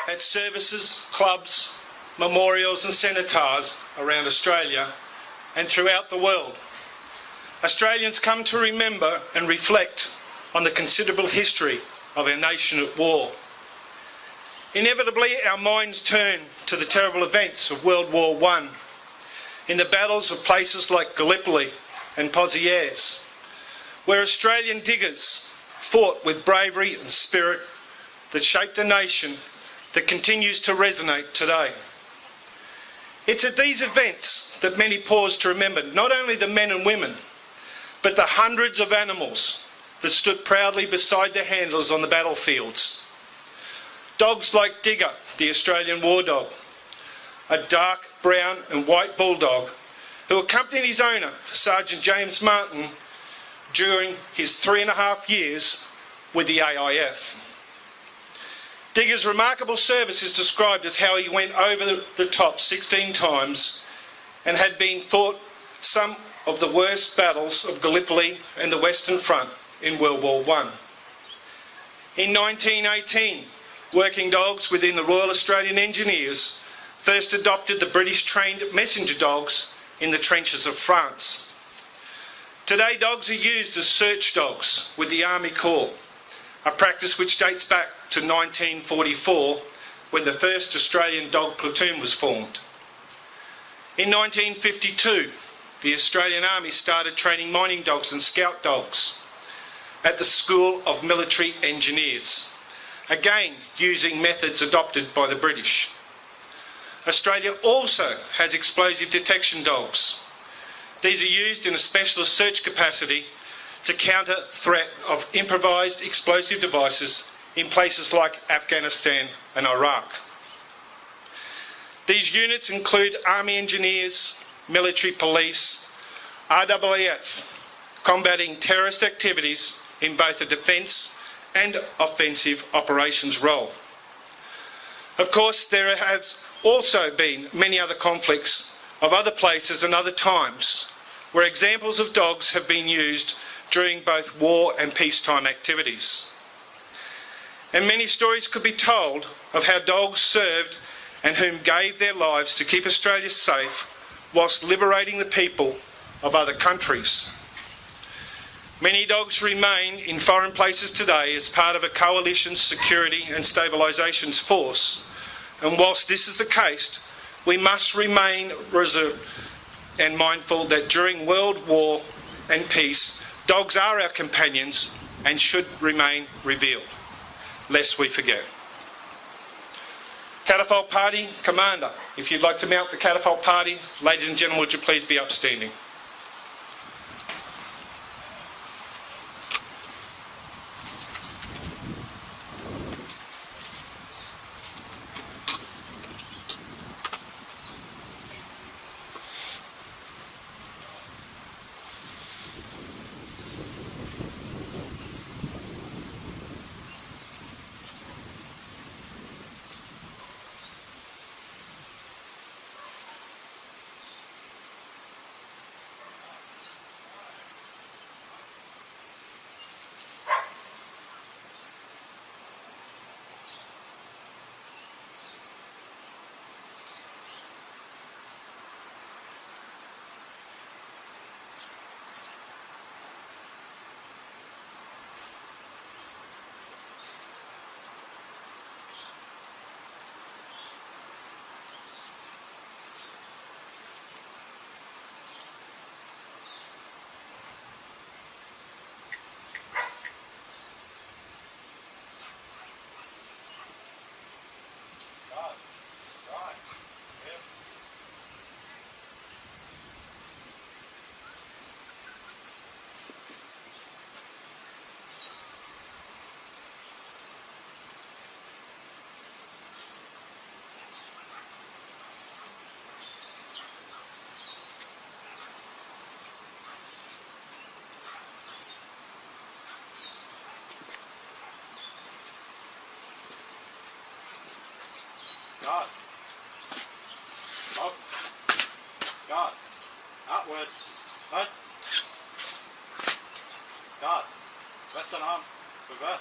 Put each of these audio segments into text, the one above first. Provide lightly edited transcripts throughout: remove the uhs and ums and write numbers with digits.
at services, clubs, memorials and cenotaphs around Australia and throughout the world. Australians come to remember and reflect on the considerable history of our nation at war. Inevitably, our minds turn to the terrible events of World War I, in the battles of places like Gallipoli and Pozieres, where Australian diggers fought with bravery and spirit that shaped a nation that continues to resonate today. It's at these events that many pause to remember not only the men and women, but the hundreds of animals that stood proudly beside their handlers on the battlefields. Dogs like Digger, the Australian war dog, a dark brown and white bulldog who accompanied his owner, Sergeant James Martin, during his 3.5 years with the AIF. Digger's remarkable service is described as how he went over the top 16 times and had been fought some of the worst battles of Gallipoli and the Western Front in World War I. In 1918, working dogs within the Royal Australian Engineers first adopted the British trained messenger dogs in the trenches of France. Today, dogs are used as search dogs with the Army Corps, a practice which dates back to 1944, when the first Australian dog platoon was formed. In 1952, the Australian Army started training mining dogs and scout dogs at the School of Military Engineers, again using methods adopted by the British. Australia also has explosive detection dogs. These are used in a specialist search capacity to counter threat of improvised explosive devices in places like Afghanistan and Iraq. These units include Army Engineers, Military Police, RAAF, combating terrorist activities in both a defence and offensive operations role. Of course, there have also been many other conflicts of other places and other times where examples of dogs have been used during both war and peacetime activities. And many stories could be told of how dogs served and whom gave their lives to keep Australia safe whilst liberating the people of other countries. Many dogs remain in foreign places today as part of a coalition's security and stabilisation force, and whilst this is the case, we must remain resolute and mindful that during World War and peace, dogs are our companions and should remain revealed, lest we forget. Catafalque Party Commander, if you'd like to mount the Catafalque Party, ladies and gentlemen, would you please be upstanding? God. Up. God. Outward. Right. God. Western arms. Reverse.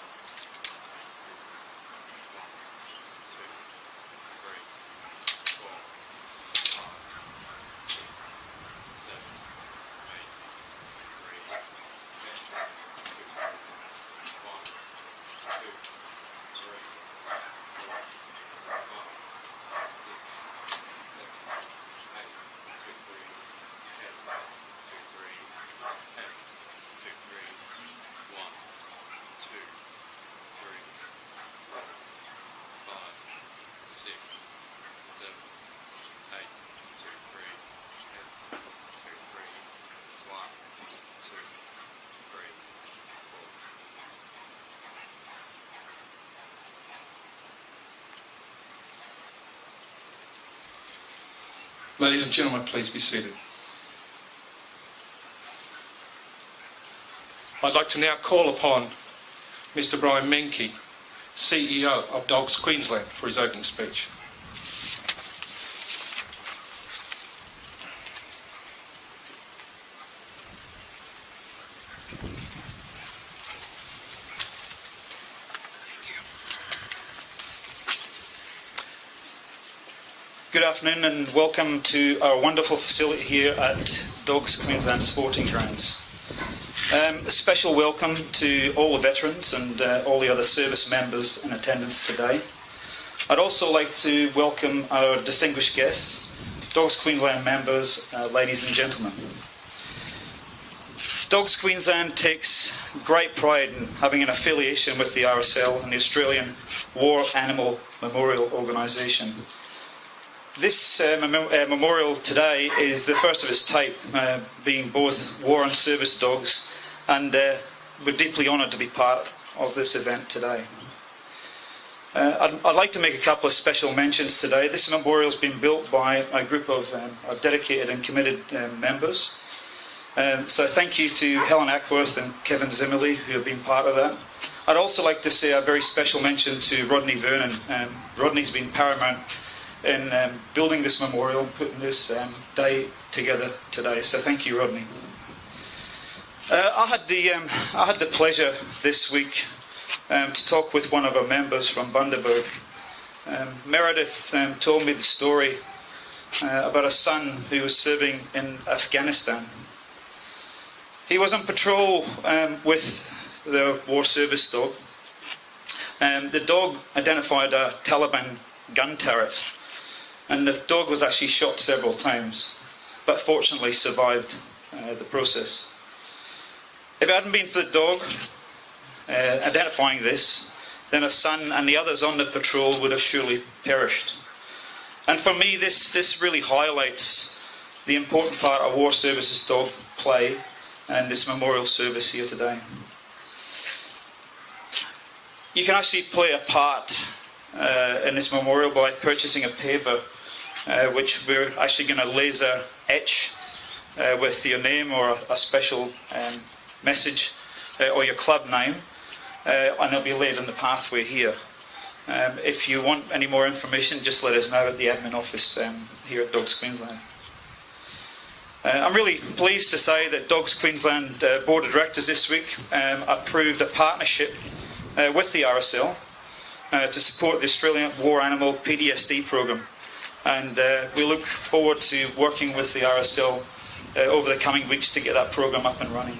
2. 6, 7, 8, 2, 3, heads, 2, 3, 1, 2, 3, 4. Ladies and gentlemen, please be seated. I'd like to now call upon Mr. Brian Menke, CEO of Dogs Queensland, for his opening speech. Good afternoon and welcome to our wonderful facility here at Dogs Queensland Sporting Grounds. A special welcome to all the veterans and all the other service members in attendance today. I'd also like to welcome our distinguished guests, Dogs Queensland members, ladies and gentlemen. Dogs Queensland takes great pride in having an affiliation with the RSL and the Australian War Animal Memorial Organisation. This memorial today is the first of its type, being both war and service dogs, and we're deeply honoured to be part of this event today. I'd like to make a couple of special mentions today. This memorial has been built by a group of dedicated and committed members. So thank you to Helen Ackworth and Kevin Zimmerly, who have been part of that. I'd also like to say a very special mention to Rodney Vernon. Rodney's been paramount in building this memorial, putting this day together today. So thank you, Rodney. I had the pleasure this week to talk with one of our members from Bundaberg. Meredith told me the story about a son who was serving in Afghanistan. He was on patrol with the war service dog. The dog identified a Taliban gun turret, and the dog was actually shot several times, but fortunately survived the process. If it hadn't been for the dog identifying this, then a son and the others on the patrol would have surely perished. And for me, this really highlights the important part a war services dog play in this memorial service here today. You can actually play a part in this memorial by purchasing a paver, which we're actually going to laser etch with your name or a special message or your club name, and it'll be laid in the pathway here. If you want any more information, just let us know at the admin office here at Dogs Queensland. I'm really pleased to say that Dogs Queensland Board of Directors this week approved a partnership with the RSL to support the Australian War Animal PTSD programme, and we look forward to working with the RSL over the coming weeks to get that programme up and running.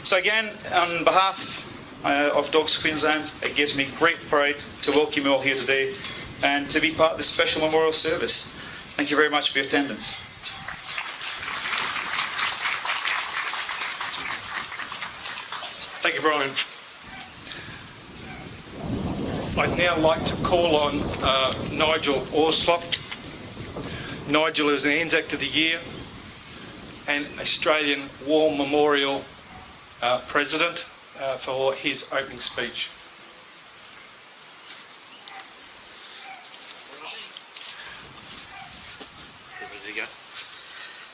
So again, on behalf of Dogs Queensland, it gives me great pride to welcome you all here today and to be part of this special memorial service. Thank you very much for your attendance. Thank you, Brian. I'd now like to call on Nigel Orslop. Nigel is the Anzac of the Year and Australian War Memorial President for his opening speech.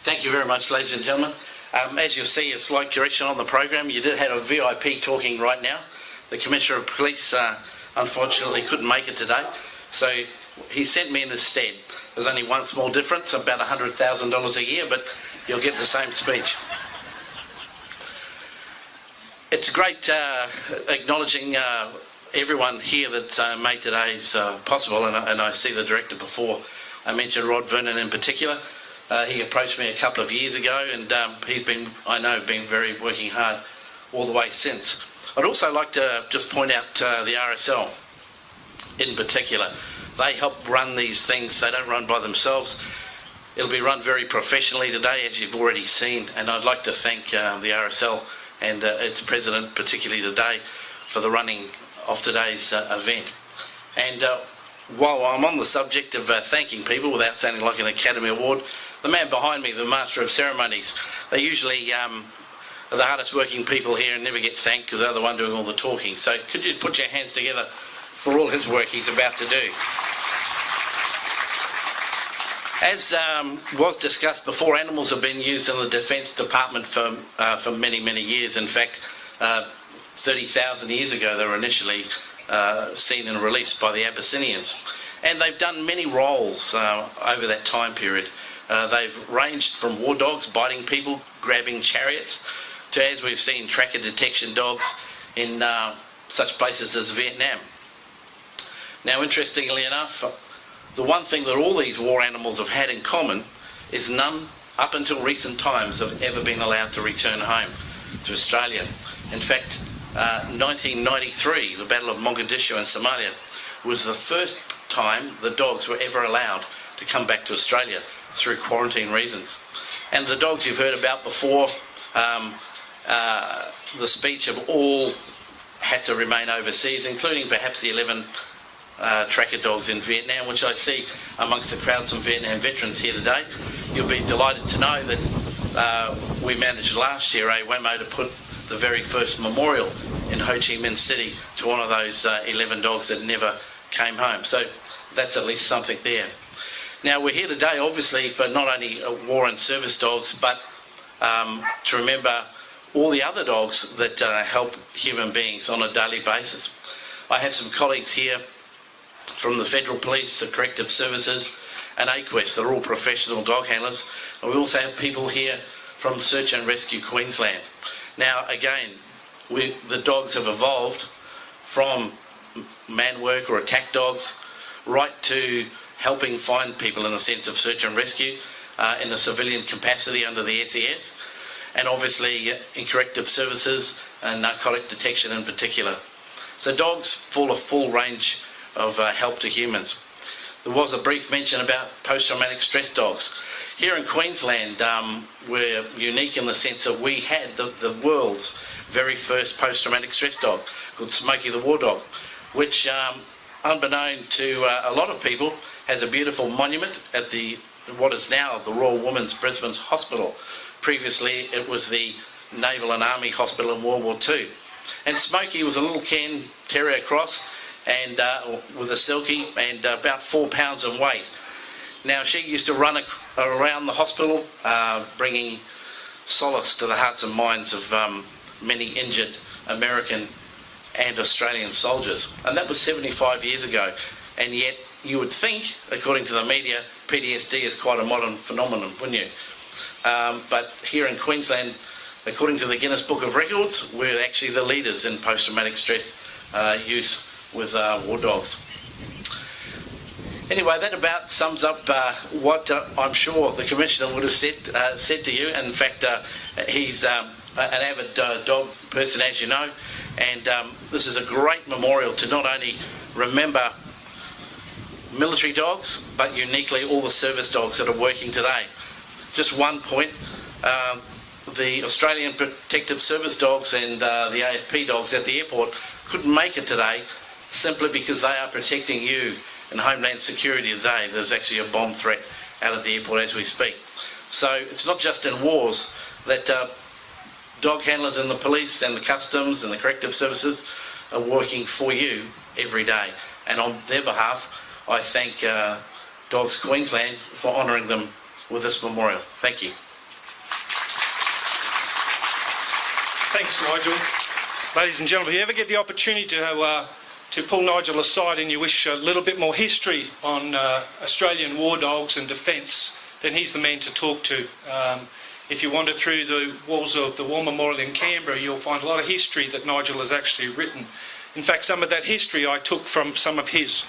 Thank you very much, ladies and gentlemen. As you'll see, it's like direction on the program. You did have a VIP talking right now. The Commissioner of Police unfortunately couldn't make it today, so he sent me in his stead. There's only one small difference, about $100,000 a year, but you'll get the same speech. It's great acknowledging everyone here that made today's possible, and I see the director before. I mentioned Rod Vernon in particular. He approached me a couple of years ago, and he's been, I know, working hard all the way since. I'd also like to just point out the RSL in particular. They help run these things. They don't run by themselves. It'll be run very professionally today, as you've already seen, and I'd like to thank the RSL and its president, particularly today, for the running of today's event. And while I'm on the subject of thanking people without sounding like an Academy Award, the man behind me, the Master of Ceremonies, they usually are the hardest working people here and never get thanked because they're the one doing all the talking. So could you put your hands together for all his work he's about to do? As was discussed before, animals have been used in the Defence Department for many, many years. In fact, 30,000 years ago they were initially seen and released by the Abyssinians. And they've done many roles over that time period. They've ranged from war dogs biting people, grabbing chariots, to, as we've seen, tracker detection dogs in such places as Vietnam. Now, interestingly enough, the one thing that all these war animals have had in common is none, up until recent times, have ever been allowed to return home to Australia. In fact, 1993, the Battle of Mogadishu in Somalia, was the first time the dogs were ever allowed to come back to Australia through quarantine reasons. And the dogs you've heard about before, the speech of all had to remain overseas, including perhaps the 11 tracker dogs in Vietnam, which I see amongst the crowd some Vietnam veterans here today. You'll be delighted to know that we managed last year, WAMO, to put the very first memorial in Ho Chi Minh City to honour those 11 dogs that never came home. So that's at least something there. Now, we're here today obviously for not only war and service dogs, but to remember all the other dogs that help human beings on a daily basis. I have some colleagues here from the Federal Police, the Corrective Services and AQUEST. They're all professional dog handlers. And we also have people here from Search and Rescue Queensland. Now, again, the dogs have evolved from man work or attack dogs right to helping find people in the sense of search and rescue in a civilian capacity under the SES, and obviously in corrective services and narcotic detection in particular. So dogs form a full range of help to humans. There was a brief mention about post-traumatic stress dogs. Here in Queensland, we're unique in the sense that we had the world's very first post-traumatic stress dog called Smokey the War Dog, which, unbeknown to a lot of people, has a beautiful monument at what is now the Royal Women's Brisbane Hospital. Previously, it was the Naval and Army Hospital in World War II. And Smokey was a little Cairn Terrier cross, and with a silky, and about 4 pounds in weight. Now, she used to run around the hospital, bringing solace to the hearts and minds of many injured American and Australian soldiers. And that was 75 years ago. And yet, you would think, according to the media, PTSD is quite a modern phenomenon, wouldn't you? But here in Queensland, according to the Guinness Book of Records, we're actually the leaders in post-traumatic stress use with war dogs. Anyway, that about sums up what I'm sure the Commissioner would have said to you. And in fact, he's an avid dog person, as you know, and this is a great memorial to not only remember military dogs, but uniquely all the service dogs that are working today. Just one point, the Australian Protective Service dogs and the AFP dogs at the airport couldn't make it today simply because they are protecting you in Homeland Security today. There's actually a bomb threat out at the airport as we speak. So it's not just in wars that dog handlers in the police and the customs and the corrective services are working for you every day. And on their behalf, I thank Dogs Queensland for honouring them with this memorial. Thank you. Thanks, Nigel. Ladies and gentlemen, if you ever get the opportunity to pull Nigel aside and you wish a little bit more history on Australian war dogs and defence, then he's the man to talk to. If you wander through the walls of the War Memorial in Canberra, you'll find a lot of history that Nigel has actually written. In fact, some of that history I took from some of his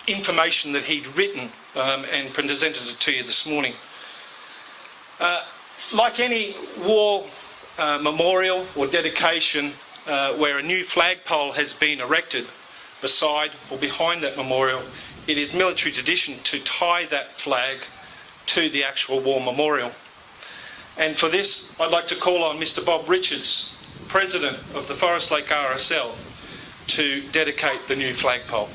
information that he'd written and presented it to you this morning. Like any war memorial or dedication where a new flagpole has been erected beside or behind that memorial, it is military tradition to tie that flag to the actual war memorial. And for this, I'd like to call on Mr. Bob Richards, President of the Forest Lake RSL, to dedicate the new flagpole.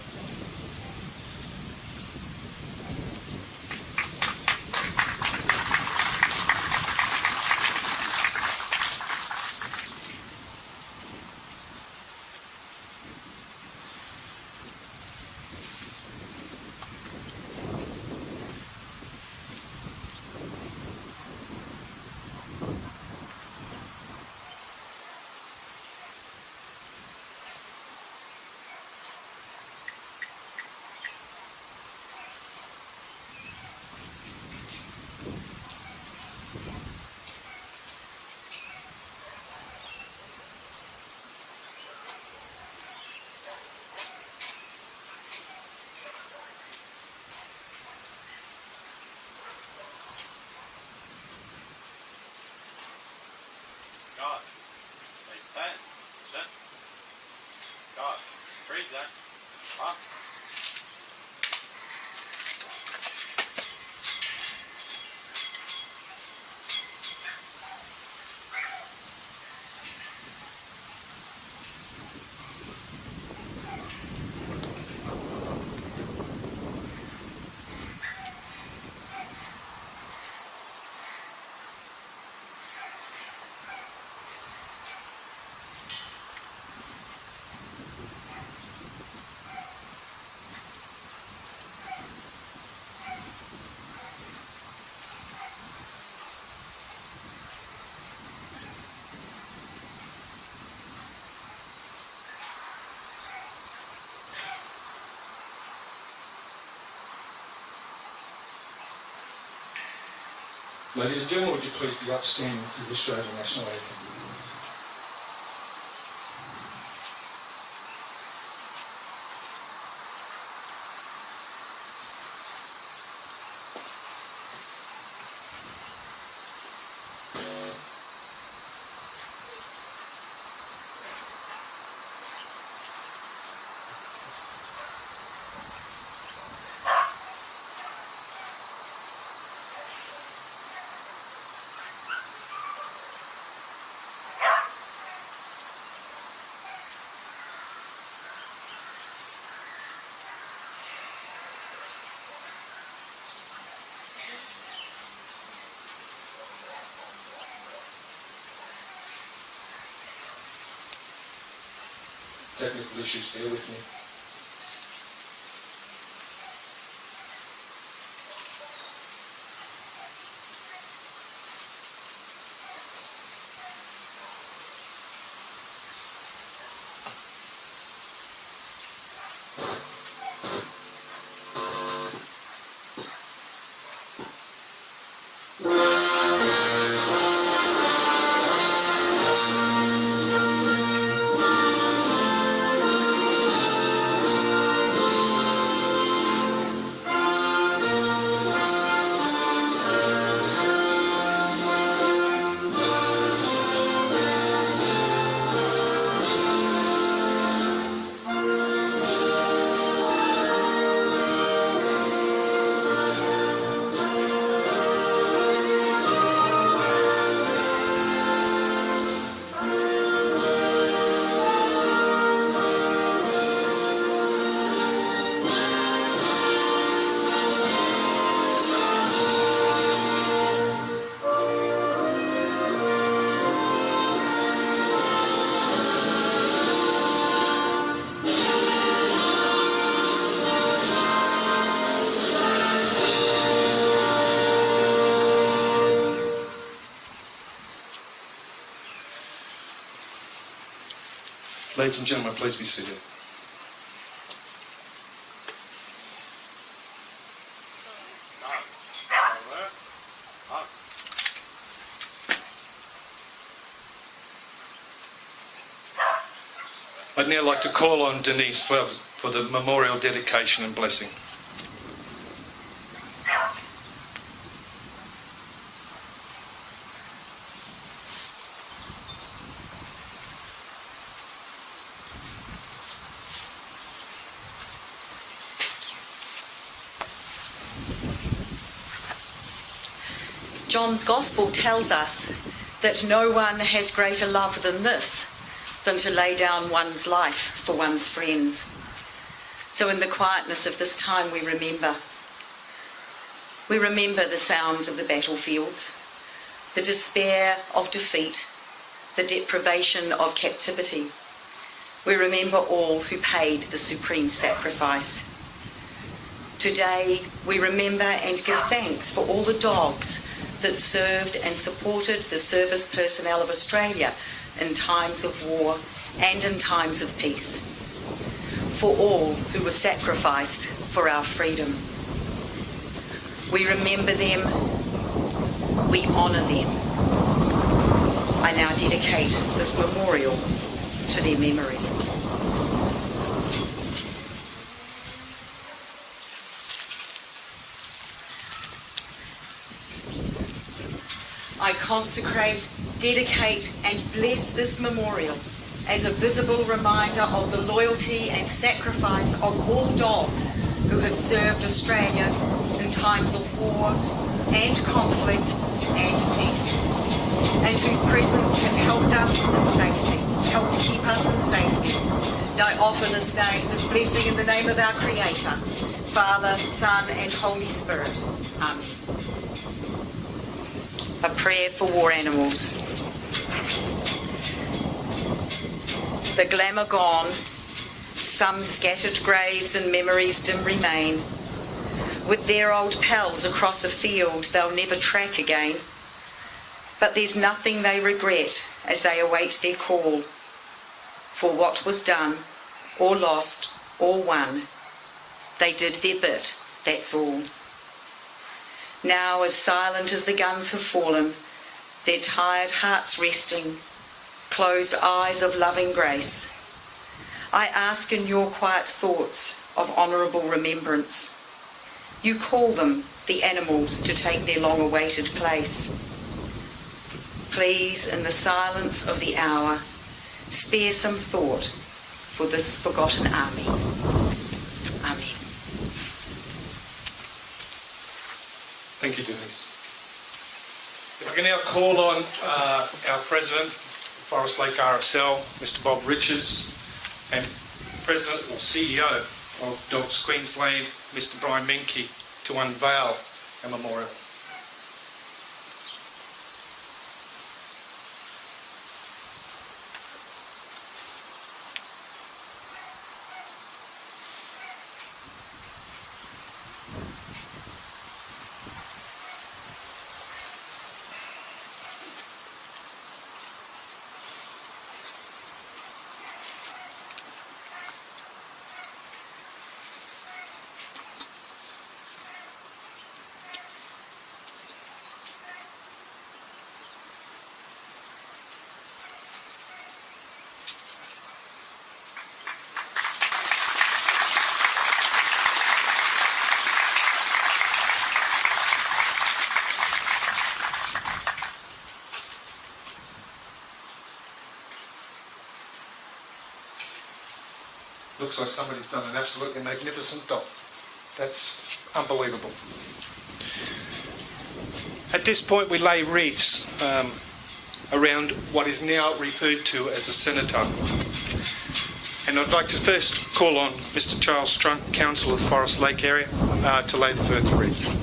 God, they stand. Sit. God, freeze that. Up. Ladies and gentlemen, would you please be upstanding for the Australian National Anthem? Technical issues, bear with me. Ladies and gentlemen, please be seated. I'd now like to call on Denise for the memorial dedication and blessing. John's Gospel tells us that no one has greater love than this, than to lay down one's life for one's friends. So in the quietness of this time we remember. We remember the sounds of the battlefields, the despair of defeat, the deprivation of captivity. We remember all who paid the supreme sacrifice. Today, we remember and give thanks for all the dogs that served and supported the service personnel of Australia in times of war and in times of peace. For all who were sacrificed for our freedom. We remember them, we honour them. I now dedicate this memorial to their memory. I consecrate, dedicate and bless this memorial as a visible reminder of the loyalty and sacrifice of all dogs who have served Australia in times of war and conflict and peace, and whose presence has helped us in safety, helped keep us in safety. And I offer this blessing in the name of our Creator, Father, Son and Holy Spirit. Amen. A prayer for war animals. The glamour gone, some scattered graves and memories dim remain. With their old pals across a field they'll never track again. But there's nothing they regret as they await their call. For what was done, or lost, or won, they did their bit, that's all. Now, as silent as the guns have fallen, their tired hearts resting, closed eyes of loving grace, I ask in your quiet thoughts of honourable remembrance. You call them, the animals, to take their long-awaited place. Please, in the silence of the hour, spare some thought for this forgotten army. Amen. Thank you, Denise. If I can now call on our President, Forest Lake RSL, Mr. Bob Richards, and President or CEO of Dogs Queensland, Mr. Brian Menke, to unveil a memorial. Looks like somebody's done an absolutely magnificent dog. That's unbelievable. At this point we lay wreaths around what is now referred to as a cenotaph. And I'd like to first call on Mr. Charles Strunk, Council of Forest Lake area, to lay the first wreath.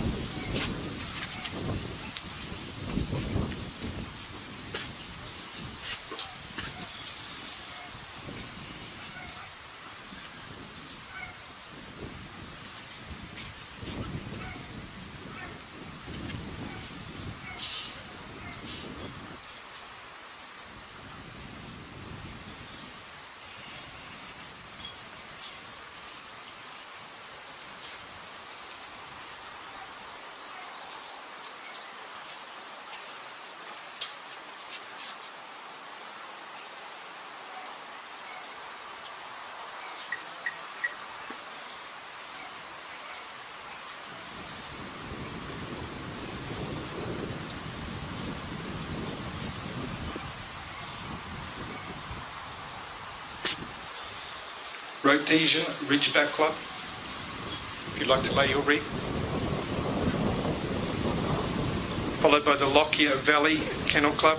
Rhodesian Ridgeback Club, if you'd like to lay your wreath. Followed by the Lockyer Valley Kennel Club.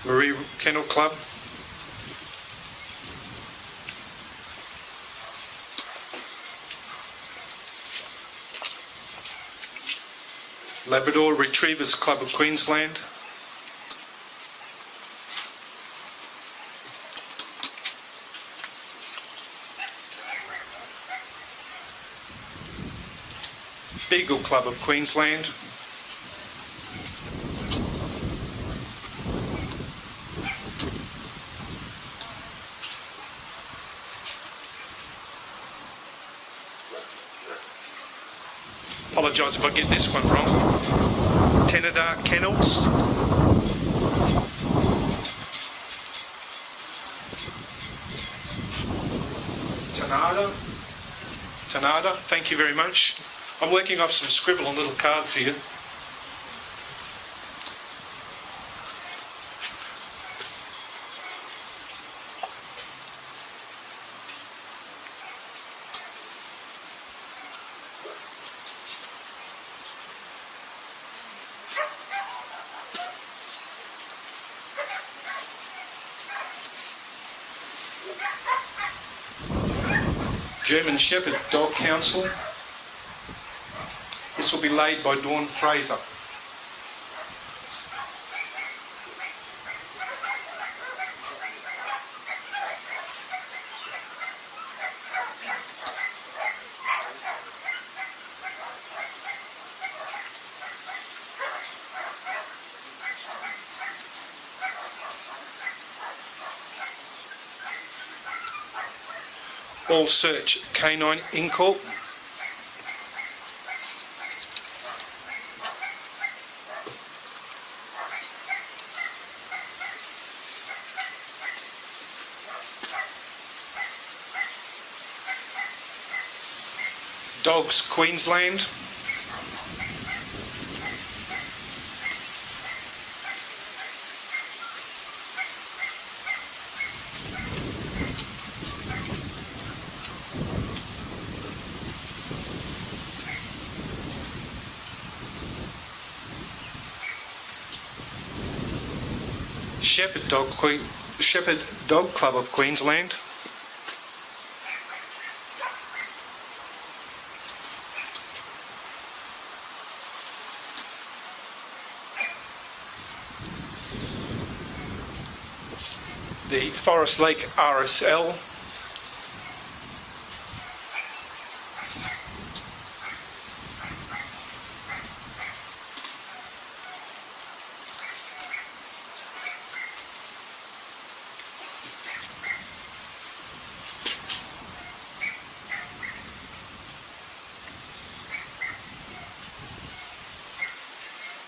Marie Kennel Club. Labrador Retrievers Club of Queensland. Beagle Club of Queensland. Apologise if I get this one wrong. Tenadar Kennels. Tanada, thank you very much. I'm working off some scribble on little cards here. German Shepherd Dog Council. This will be laid by Dawn Fraser. All Search Canine Incorp. Dogs Queensland. Shepherd Dog Club of Queensland. The Forest Lake RSL.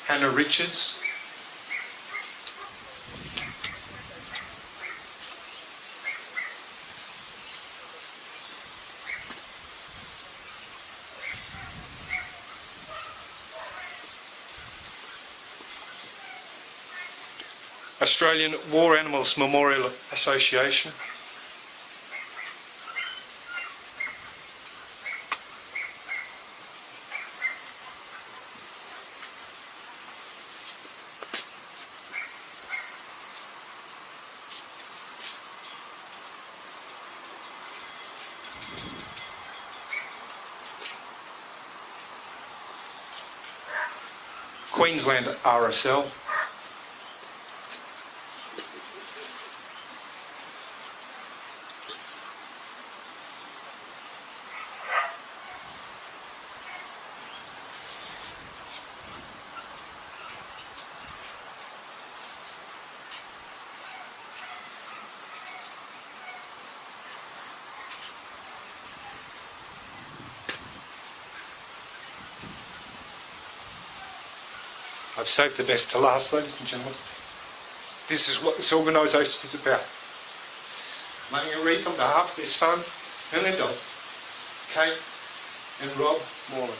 Hannah Richards. Australian War Animals Memorial Association. Queensland RSL. I've saved the best to last, ladies and gentlemen. This is what this organisation is about. Making a wreath on behalf of their son and their dog, Kate and Rob Morland.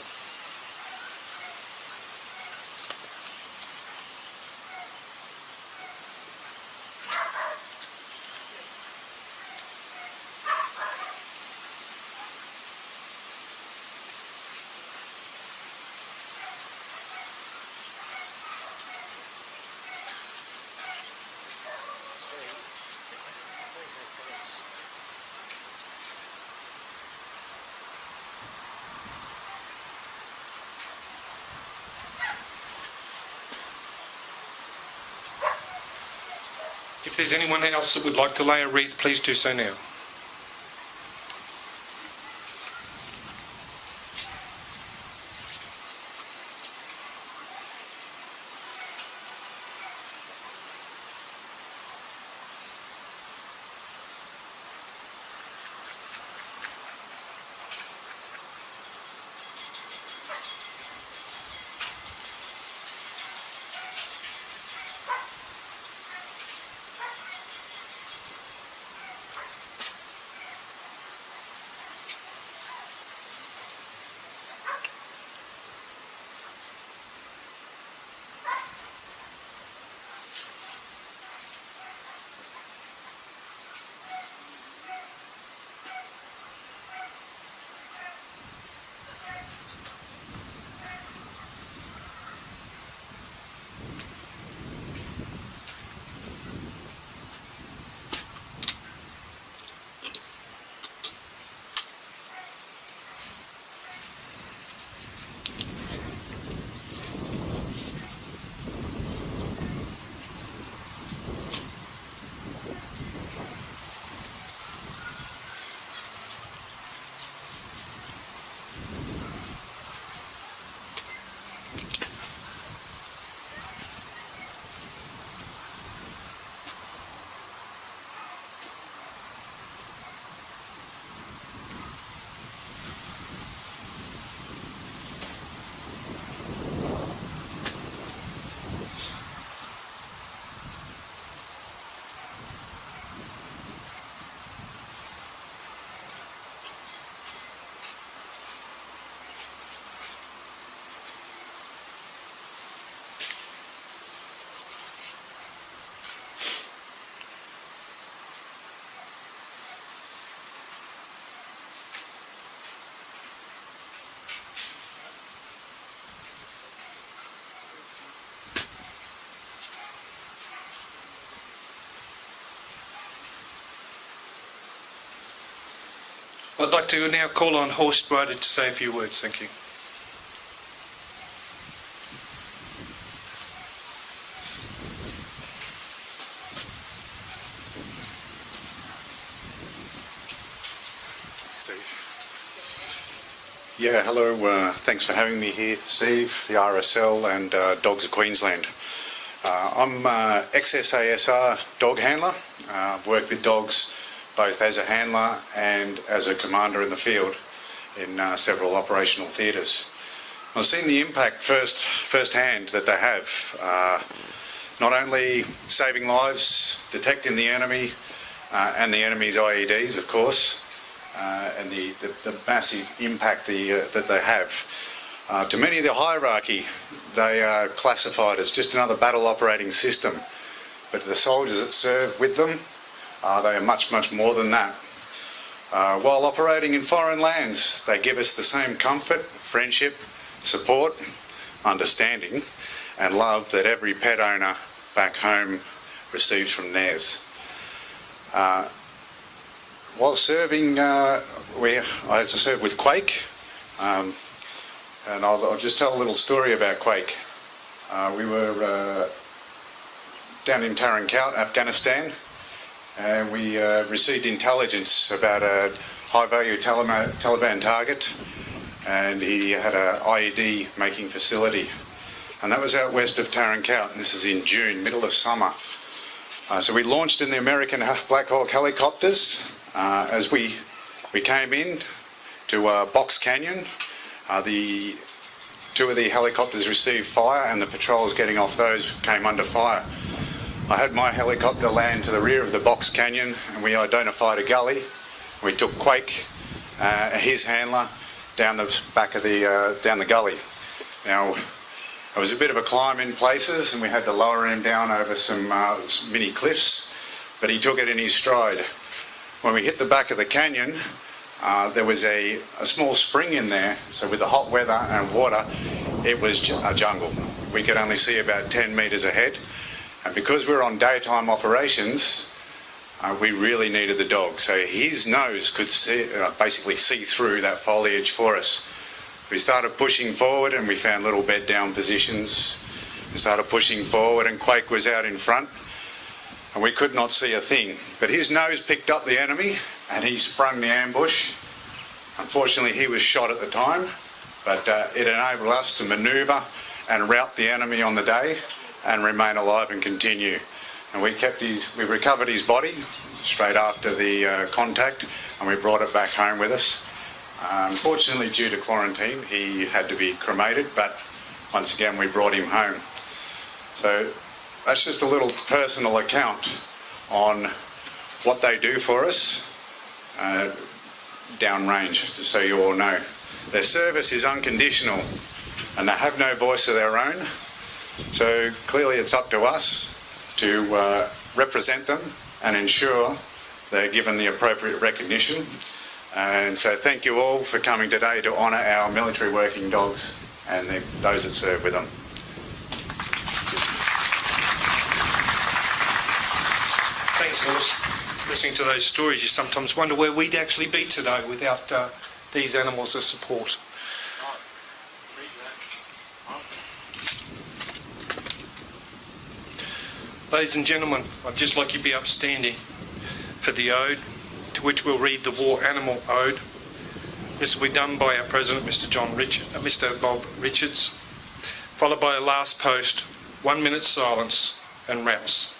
If there's anyone else that would like to lay a wreath, please do so now. I'd like to now call on Horst Ryder to say a few words. Thank you. Yeah, hello. Thanks for having me here, Steve, the RSL and Dogs of Queensland. I'm ex-SASR dog handler. I've worked with dogs both as a handler and as a commander in the field in several operational theatres. I've seen the impact firsthand that they have, not only saving lives, detecting the enemy and the enemy's IEDs, of course, and the massive impact that they have. To many of the hierarchy, they are classified as just another battle operating system, but the soldiers that serve with them, they are much, much more than that. While operating in foreign lands, they give us the same comfort, friendship, support, understanding and love that every pet owner back home receives from theirs. While serving, I had to serve with Quake, and I'll just tell a little story about Quake. We were down in Tarankout, Afghanistan, and we received intelligence about a high-value Taliban target, and he had an IED making facility, and that was out west of Tarankout, and this is in June, middle of summer. So we launched in the American Black Hawk helicopters. As we came in to Box Canyon, two of the helicopters received fire, and the patrols getting off those came under fire. I had my helicopter land to the rear of the Box Canyon, and we identified a gully. We took Quake, his handler, down the back of down the gully. Now, it was a bit of a climb in places, and we had to lower him down over some mini cliffs, but he took it in his stride. When we hit the back of the canyon, there was a small spring in there, so with the hot weather and water, it was a jungle. We could only see about 10 metres ahead, and because we were on daytime operations, we really needed the dog. So his nose could basically see through that foliage for us. We started pushing forward, and we found little bed down positions. We started pushing forward, and Quake was out in front. and we could not see a thing. But his nose picked up the enemy and he sprung the ambush. Unfortunately, he was shot at the time, but it enabled us to manoeuvre and rout the enemy on the day and remain alive and continue. And we recovered his body straight after the contact, and we brought it back home with us. Unfortunately, due to quarantine, he had to be cremated, but once again, we brought him home. So that's just a little personal account on what they do for us downrange, just so you all know. Their service is unconditional and they have no voice of their own. So clearly it's up to us to represent them and ensure they're given the appropriate recognition. And so thank you all for coming today to honour our military working dogs and those that serve with them. Thanks, Lewis. Listening to those stories, you sometimes wonder where we'd actually be today without these animals as support. Ladies and gentlemen, I'd just like you to be upstanding for the ode, to which we'll read the War Animal Ode. This will be done by our President, Mr. Bob Richards, followed by a last post, 1 minute silence and raps.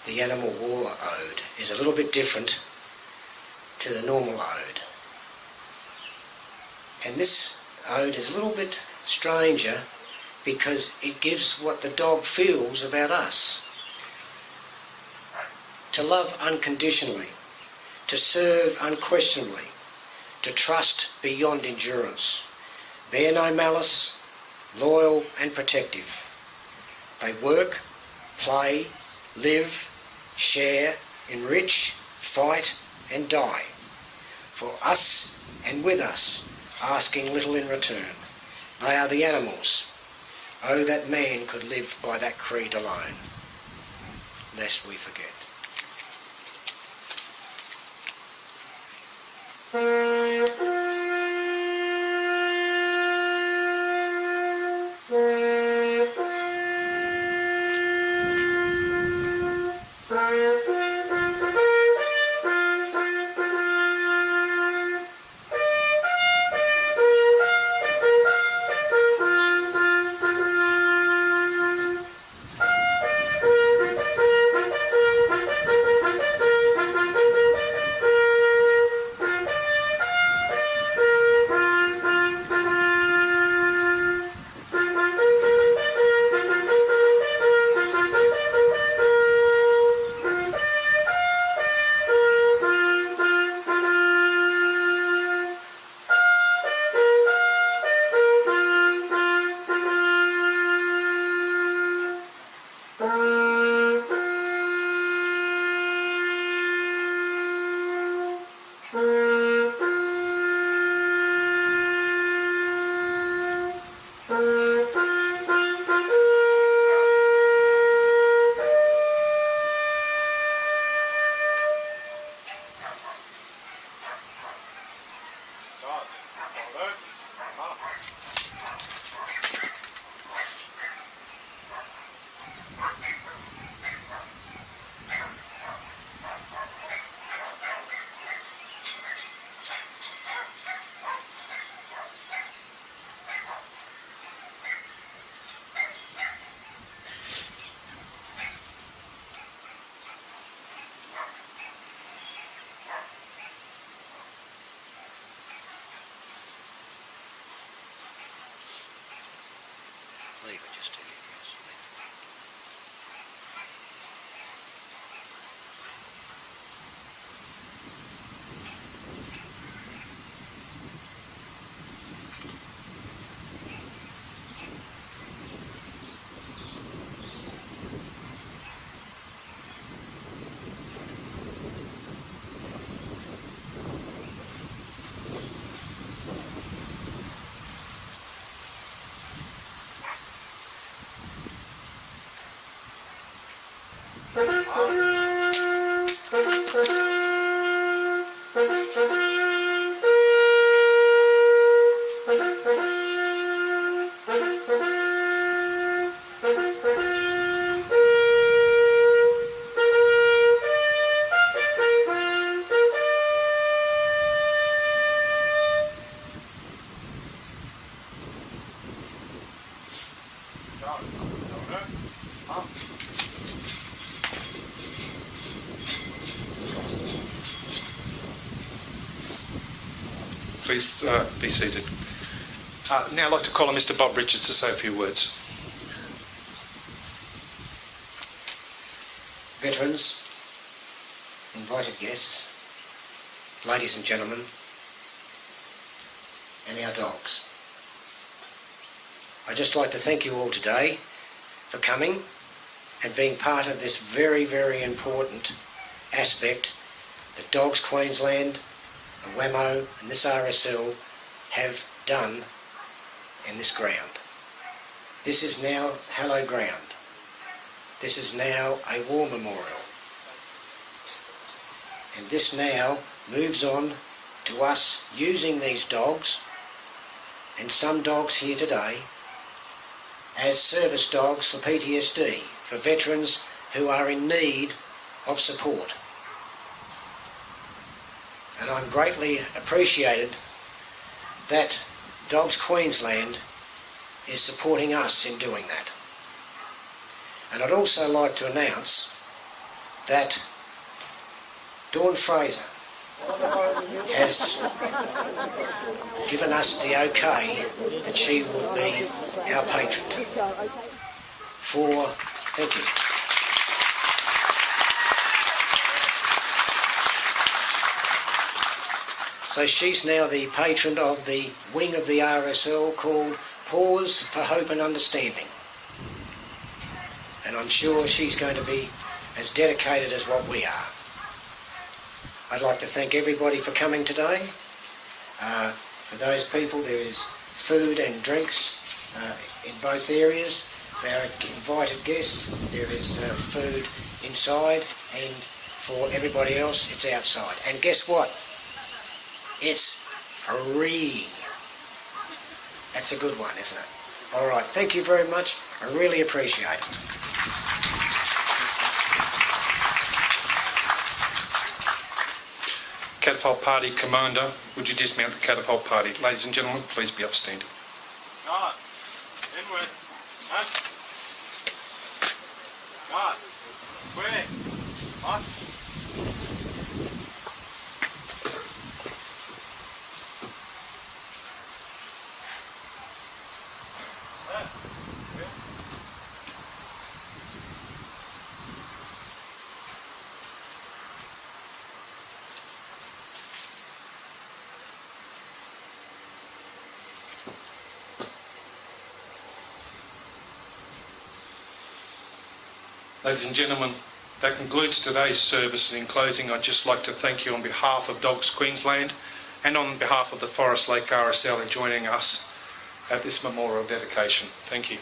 The Animal War Ode is a little bit different to the normal ode. And this ode is a little bit stranger because it gives what the dog feels about us. To love unconditionally, to serve unquestionably, to trust beyond endurance, bear no malice, loyal and protective. They work, play, live, share, enrich, fight and die. For us and with us, asking little in return. They are the animals. Oh, that man could live by that creed alone, lest we forget. Please be seated. Now I'd like to call on Mr. Bob Richards to say a few words. Veterans, invited guests, ladies and gentlemen, and our dogs. I'd just like to thank you all today for coming and being part of this very, very important aspect that Dogs Queensland, the WAMO and this RSL have done in this ground. This is now hallowed ground. This is now a war memorial. And this now moves on to us using these dogs, and some dogs here today, as service dogs for PTSD, for veterans who are in need of support. And I'm greatly appreciated that Dogs Queensland is supporting us in doing that. And I'd also like to announce that Dawn Fraser has given us the okay that she will be our patron. Thank you. So she's now the patron of the wing of the RSL called Pause for Hope and Understanding. And I'm sure she's going to be as dedicated as what we are. I'd like to thank everybody for coming today. For those people, there is food and drinks in both areas. For our invited guests, there is food inside, and for everybody else, it's outside. And guess what? It's free. That's a good one, isn't it? All right, thank you very much. I really appreciate it. Catapult Party Commander, would you dismount the Catapult Party? Ladies and gentlemen, please be upstanding. God. Inward. Up. God. Quick. Up. Ladies and gentlemen, that concludes today's service, and in closing I'd just like to thank you on behalf of Dogs Queensland and on behalf of the Forest Lake RSL in joining us at this memorial dedication. Thank you.